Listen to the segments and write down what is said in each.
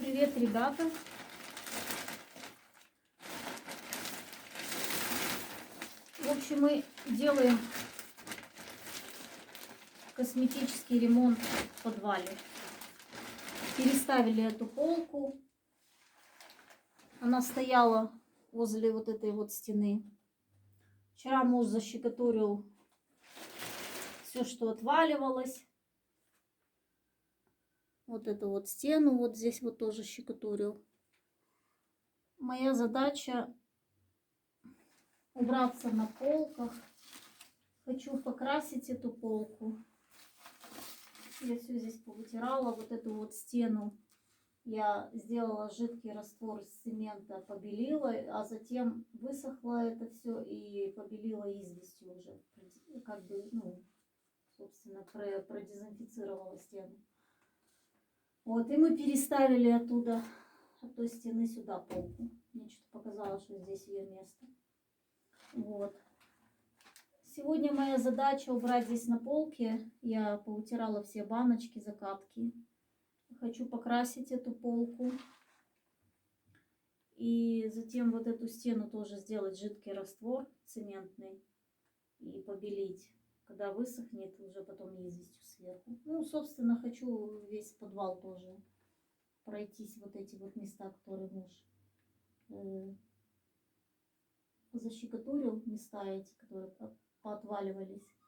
привет, ребята! В общем, мы делаем косметический ремонт в подвале. Переставили эту полку. Она стояла возле вот этой вот стены. Вчера муж защекотурил все, что отваливалось. Вот эту вот стену вот здесь вот тоже щекотурил. Моя задача убраться на полках. Хочу покрасить эту полку. Я все здесь повытирала. Вот эту вот стену я сделала жидкий раствор из цемента, побелила, а затем высохло это все и побелила известью уже. Как бы, ну, собственно, продезинфицировала стену. Вот, и мы переставили оттуда, от той стены сюда полку. Мне что-то показалось, что здесь ее место. Вот. Сегодня моя задача убрать здесь на полке. Я поутирала все баночки, закатки. Хочу покрасить эту полку. И затем вот эту стену тоже сделать жидкий раствор цементный и побелить. Когда высохнет, уже потом известью сверху. Ну, собственно, хочу весь подвал тоже пройтись, вот эти вот места, которые муж защекотурил, места эти, которые поотваливались.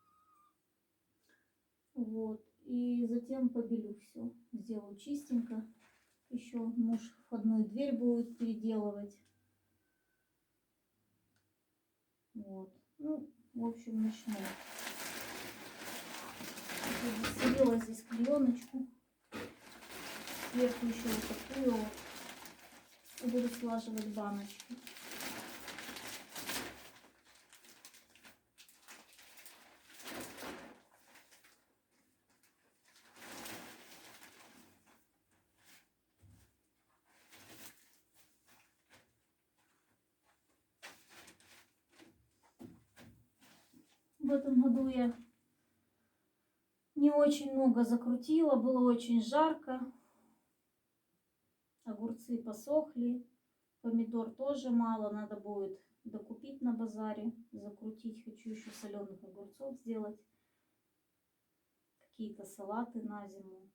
Вот. И затем побелю все. Сделаю чистенько. Еще муж входную дверь будет переделывать. Вот. Ну, в общем, начну. Заселила здесь клееночку. Сверху еще вот такую вот. И буду слаживать баночки. В этом году я не очень много закрутила, было очень жарко. Огурцы посохли, помидор тоже мало, надо будет докупить на базаре, закрутить. Хочу еще соленых огурцов сделать, какие-то салаты на зиму.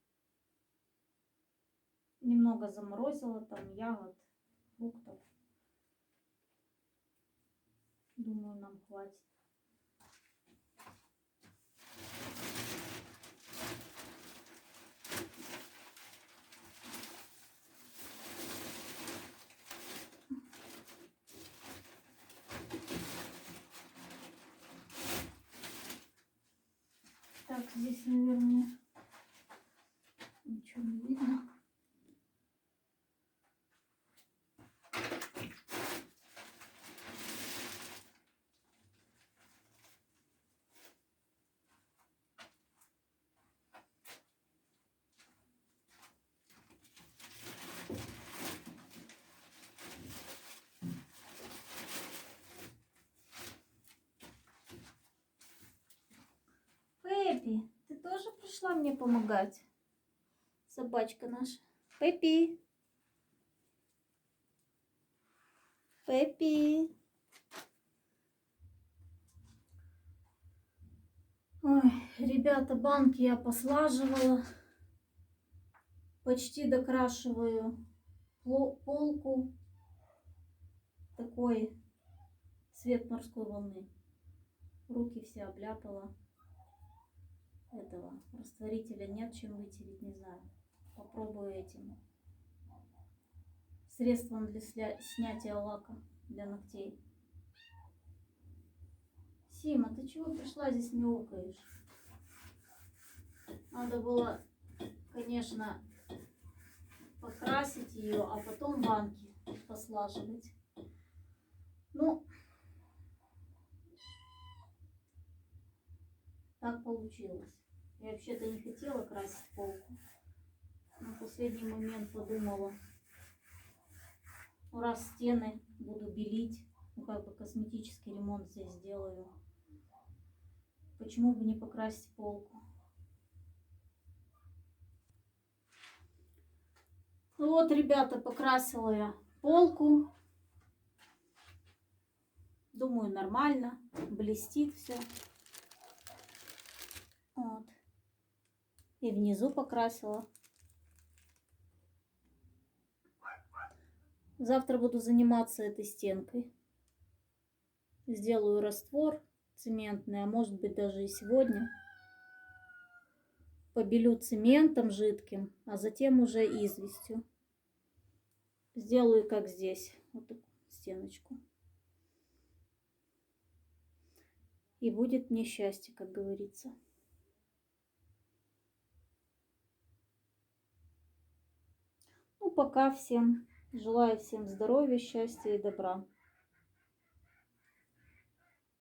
Немного заморозила там ягод, фруктов. Думаю, нам хватит. Так, здесь, наверное, ничего не видно. Пеппи, ты тоже пришла мне помогать? Собачка наша. Пеппи. Пеппи. Ой, ребята, банки я послаживала. Почти докрашиваю полку. Такой цвет морской волны. Руки все обляпала. Этого растворителя нет, чем вытереть, не знаю. Попробую этим средством для снятия лака для ногтей. Сима, ты чего пришла здесь мяукаешь? Надо было, конечно, покрасить ее, а потом банки послаживать. Ну, так получилось. Я вообще-то не хотела красить полку. Но в последний момент подумала, ну, раз стены буду белить, ну как бы косметический ремонт здесь сделаю, почему бы не покрасить полку? Вот, ребята, покрасила я полку. Думаю, нормально. Блестит все. Вот. И внизу покрасила. Завтра буду заниматься этой стенкой. Сделаю раствор цементный, а может быть даже и сегодня. Побелю цементом жидким, а затем уже известью. Сделаю как здесь, вот такую стеночку. И будет мне счастье, как говорится. Ну, пока всем желаю всем здоровья, счастья и добра.